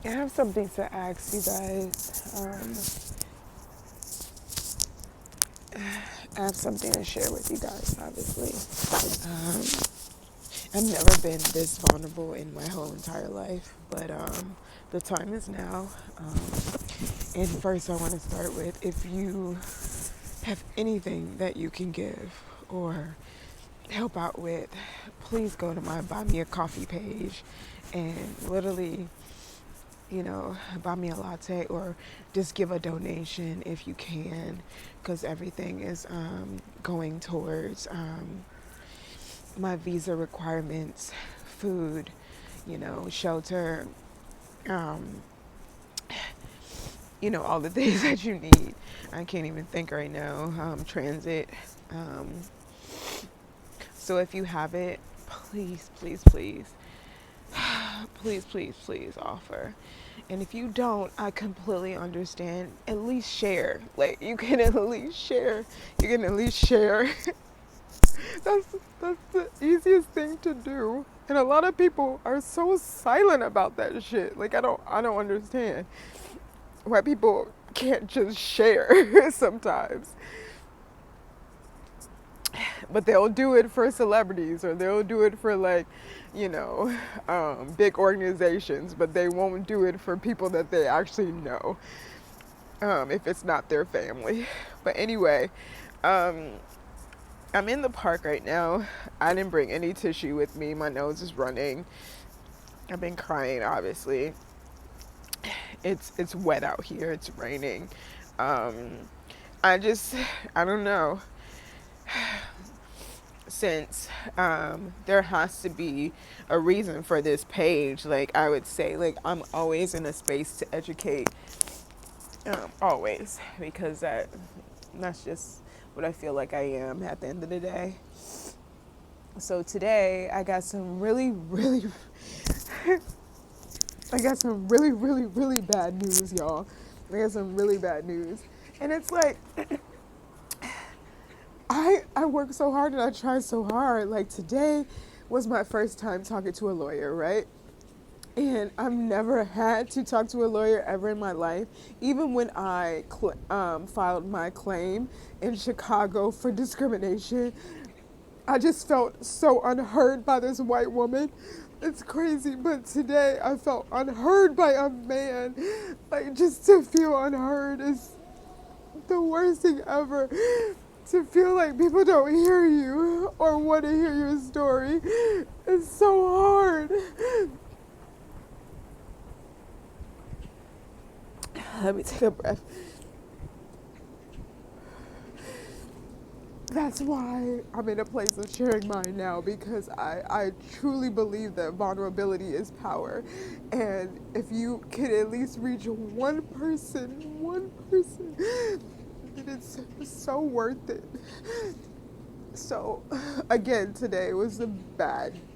I have something to ask you guys. I have something to share with you guys, obviously. Um, I've never been this vulnerable in my whole entire life, but the time is now. And first, I want to start with, if you have anything that you can give or help out with, please go to my Buy Me a Coffee page and literally, buy me a latte or just give a donation if you can, because everything is going towards my visa requirements, food, shelter, um, all the things that you need. I can't even think right now. Transit. Um, so if you have it, please, please, please, please, please, please offer. And if you don't, I completely understand. At least share. Like, you can at least share. You can at least share. that's that's the easiest thing to do. And a lot of people are so silent about that shit. Like, I don't understand why people can't just share sometimes. But they'll do it for celebrities, or they'll do it for, like, big organizations, but they won't do it for people that they actually know, if it's not their family. But anyway, um, I'm in the park right now. I didn't bring any tissue with me. My nose is running. I've been crying, obviously. It's wet out here. It's raining. Um, I just, I don't know. Since there has to be a reason for this page, like, I would say, like, I'm always in a space to educate, always, because that's just what I feel like I am at the end of the day. So today I got some really, really, I got some really, really, really bad news, y'all. I got some really bad news. And it's like, I work so hard and I try so hard. Like, today was my first time talking to a lawyer, right? And I've never had to talk to a lawyer ever in my life. Even when I filed my claim in Chicago for discrimination, I just felt so unheard by this white woman. It's crazy, but today I felt unheard by a man. Like, just to feel unheard is the worst thing ever. To feel like people don't hear you or want to hear your story is so hard. Let me take a breath. That's why I'm in a place of sharing mine now, because I truly believe that vulnerability is power. And if you can at least reach one person, then it's so worth it. So, again, today was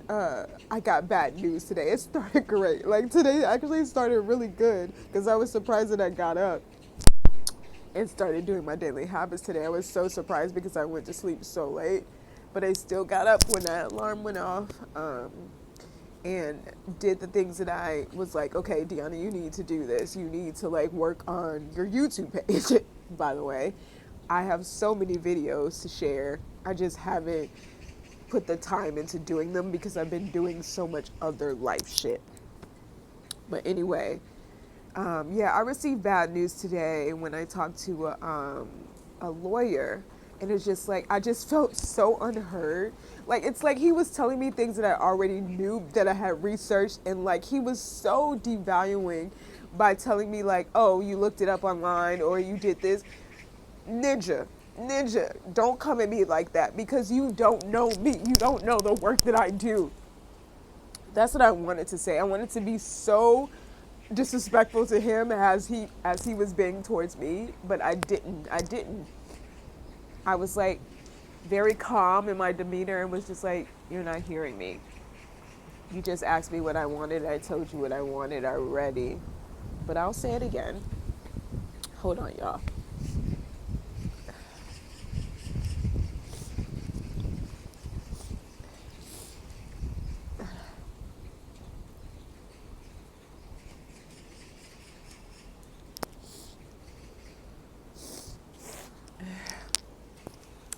I got bad news today. It started great. Like, today actually started really good because I was surprised that I got up and started doing my daily habits today. I was so surprised because I went to sleep so late, but I still got up when that alarm went off, and did the things that I was like, okay, Deanna, you need to do this. You need to, like, work on your YouTube page. By the way, I have so many videos to share. I just haven't put the time into doing them because I've been doing so much other life shit. But anyway, yeah, I received bad news today when I talked to a lawyer, and it's just like, I just felt so unheard. Like, it's like he was telling me things that I already knew, that I had researched, and, like, he was so devaluing by telling me, like, oh, you looked it up online or you did this. Ninja, don't come at me like that, because you don't know me. You don't know the work that I do. That's what I wanted to say. I wanted to be so disrespectful to him as he was being towards me, but I didn't. I was, like, very calm in my demeanor and was just like, you're not hearing me. You just asked me what I wanted. I told you what I wanted already. But I'll say it again. Hold on, y'all.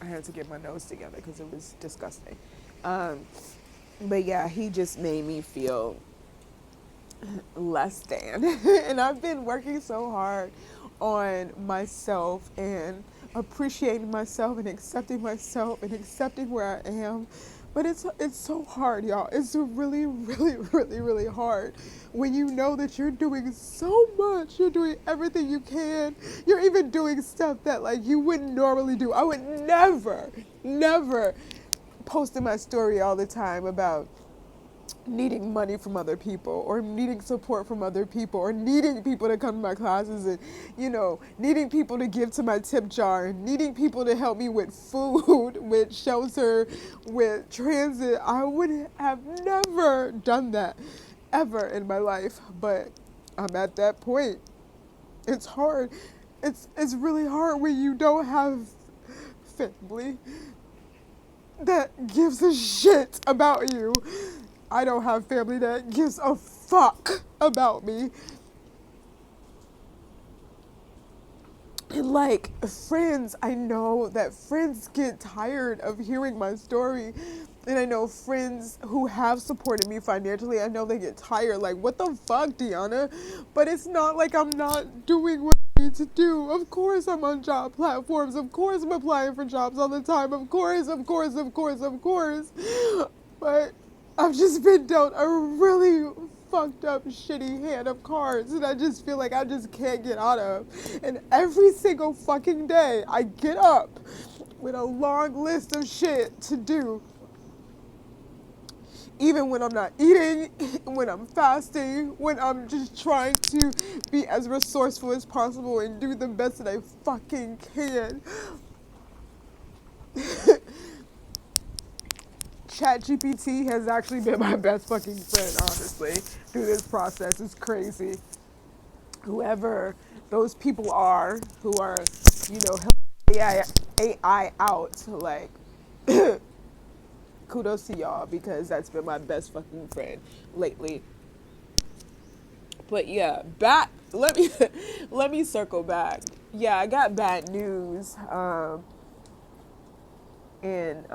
had to get my nose together because it was disgusting. But yeah, he just made me feel less than. And I've been working so hard on myself and appreciating myself and accepting where I am. But it's so hard, y'all. It's really, really, really, really hard when you know that you're doing so much. You're doing everything you can. You're even doing stuff that like you wouldn't normally do. I would never post in my story all the time about needing money from other people or needing support from other people or needing people to come to my classes and, you know, needing people to give to my tip jar and needing people to help me with food, with shelter, with transit. I would have never done that ever in my life, but I'm at that point. It's hard. It's really hard when you don't have family that gives a shit about you. I don't have family that gives a fuck about me. And like friends, I know that friends get tired of hearing my story. And I know friends who have supported me financially, I know they get tired. Like, what the fuck, DIONNA? But it's not like I'm not doing what I need to do. Of course I'm on job platforms. Of course I'm applying for jobs all the time. Of course. But I've just been dealt a really fucked up, shitty hand of cards, and I just feel like I just can't get out of. And every single fucking day, I get up with a long list of shit to do. Even when I'm not eating, when I'm fasting, when I'm just trying to be as resourceful as possible and do the best that I fucking can. ChatGPT has actually been my best fucking friend, honestly, through this process. It's crazy. Whoever those people are who are, you know, helping AI out, like, kudos to y'all because that's been my best fucking friend lately. But yeah, let me circle back. Yeah, I got bad news, and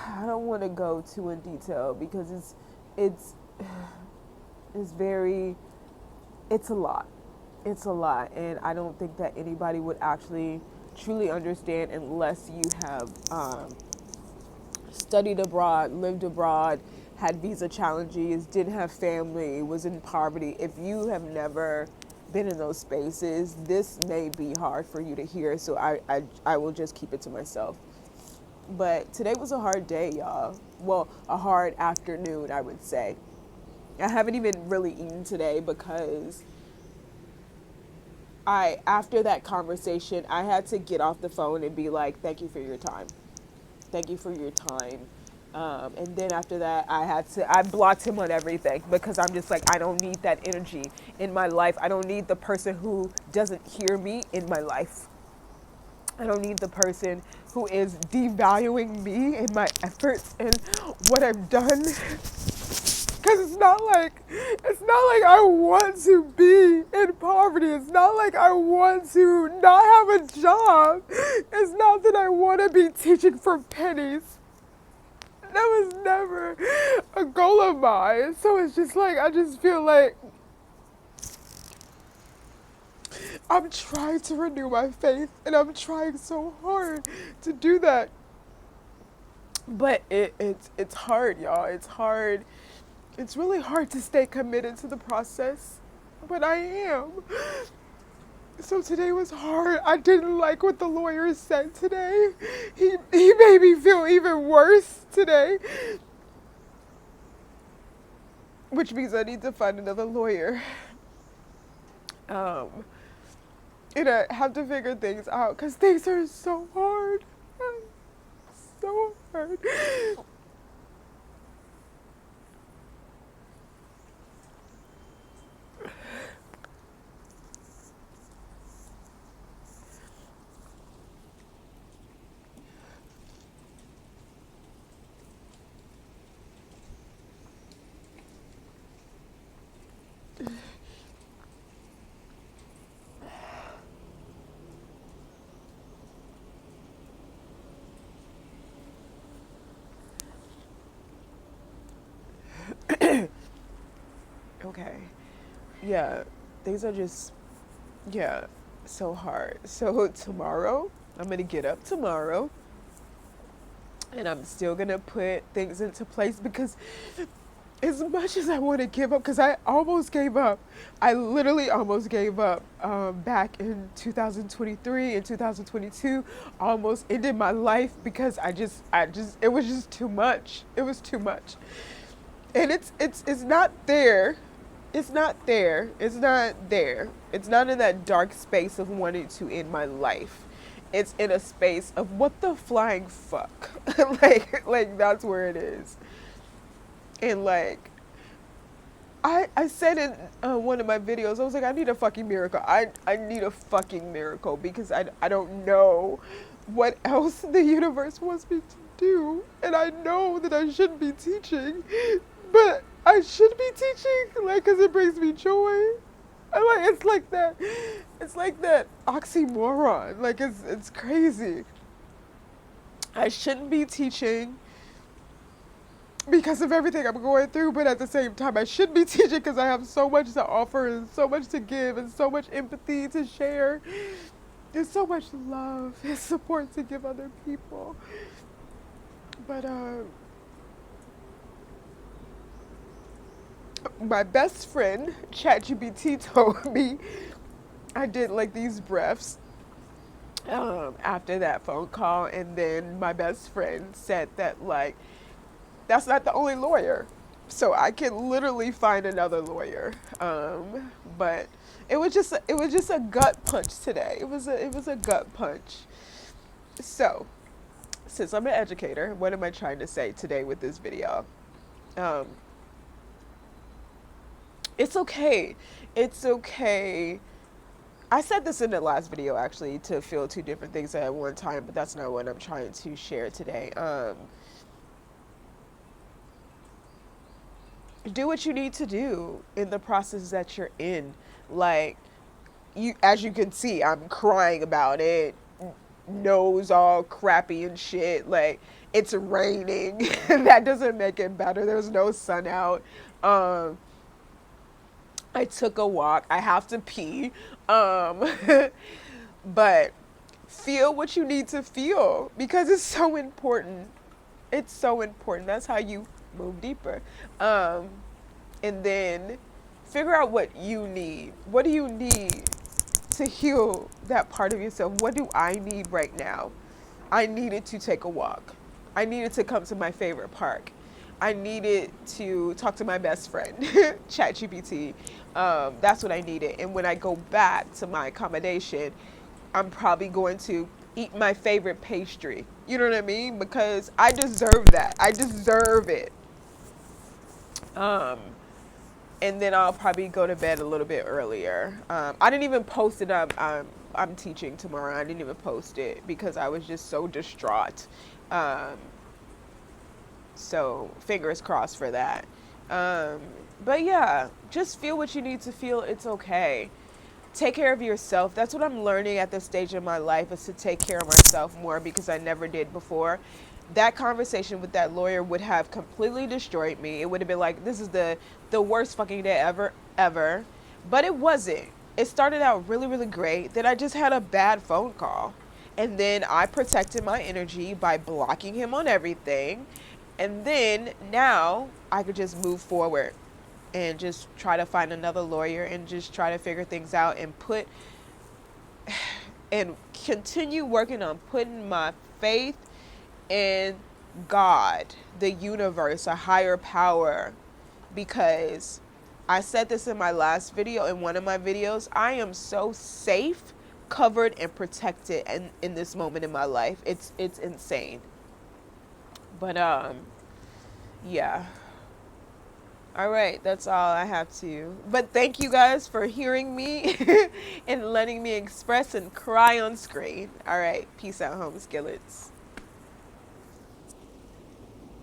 I don't want to go too in detail because it's it's very it's a lot. It's a lot, and I don't think that anybody would actually truly understand unless you have studied abroad, lived abroad, had visa challenges, didn't have family, was in poverty. If you have never been in those spaces, this may be hard for you to hear, so I will just keep it to myself. But today was a hard day, y'all. Well, a hard afternoon, I would say. I haven't even really eaten today because after that conversation, I had to get off the phone and be like, thank you for your time. Thank you for your time. And then after that, I blocked him on everything because I'm just like, I don't need that energy in my life. I don't need the person who doesn't hear me in my life. I don't need the person who is devaluing me and my efforts and what I've done. Because it's not like I want to be in poverty. It's not like I want to not have a job. It's not that I want to be teaching for pennies. That was never a goal of mine. So it's just like, I just feel like I'm trying to renew my faith, and I'm trying so hard to do that. But it's hard, y'all. It's hard. It's really hard to stay committed to the process, but I am. So today was hard. I didn't like what the lawyer said today. He made me feel even worse today, which means I need to find another lawyer. And I have to figure things out because things are so hard. So hard. Okay. Yeah, things are just, yeah, so hard. So tomorrow, I'm going to get up tomorrow and I'm still going to put things into place because as much as I want to give up, because I almost gave up. I literally almost gave up back in 2023 and 2022. Almost ended my life because it was just too much. It was too much. And it's not there. It's not there. It's not there. It's not in that dark space of wanting to end my life. It's in a space of what the flying fuck. like that's where it is. And like, I said in one of my videos, I was like, I need a fucking miracle. I need a fucking miracle because I don't know what else the universe wants me to do. And I know that I shouldn't be teaching, but I should be teaching, like, because it brings me joy. It's like that oxymoron. Like, it's crazy. I shouldn't be teaching because of everything I'm going through, but at the same time, I should be teaching because I have so much to offer and so much to give and so much empathy to share. There's so much love and support to give other people. But my best friend, ChatGPT, told me I did like these breaths after that phone call, and then my best friend said that like that's not the only lawyer, so I can literally find another lawyer. But it was just a gut punch today. It was a gut punch. So, since I'm an educator, what am I trying to say today with this video? It's okay. It's okay. I said this in the last video actually, to feel two different things at one time, but that's not what I'm trying to share today. Do what you need to do in the process that you're in. Like, as you can see, I'm crying about it, nose all crappy and shit. Like, it's raining. That doesn't make it better. There's no sun out. I took a walk. I have to pee. But feel what you need to feel because it's so important. It's so important. That's how you move deeper. And then figure out what you need. What do you need to heal that part of yourself? What do I need right now? I needed to take a walk. I needed to come to my favorite park. I needed to talk to my best friend, ChatGPT. That's what I needed. And when I go back to my accommodation, I'm probably going to eat my favorite pastry. You know what I mean? Because I deserve that. I deserve it. And then I'll probably go to bed a little bit earlier. I didn't even post it. I'm teaching tomorrow. I didn't even post it because I was just so distraught. So fingers crossed for that. But yeah, just feel what you need to feel. It's okay. Take care of yourself. That's what I'm learning at this stage of my life, is to take care of myself more because I never did before. That conversation with that lawyer would have completely destroyed me. It would have been like, this is the worst fucking day ever. But it wasn't. It started out really, really great. Then I just had a bad phone call. And then I protected my energy by blocking him on everything. And then now I could just move forward and just try to find another lawyer and just try to figure things out and continue working on putting my faith in God, the universe, a higher power. Because I said this in my last video, in one of my videos, I am so safe, covered, and protected in this moment in my life. It's insane. But yeah. All right, that's all I have to. But thank you guys for hearing me and letting me express and cry on screen. All right, peace out, home skillets.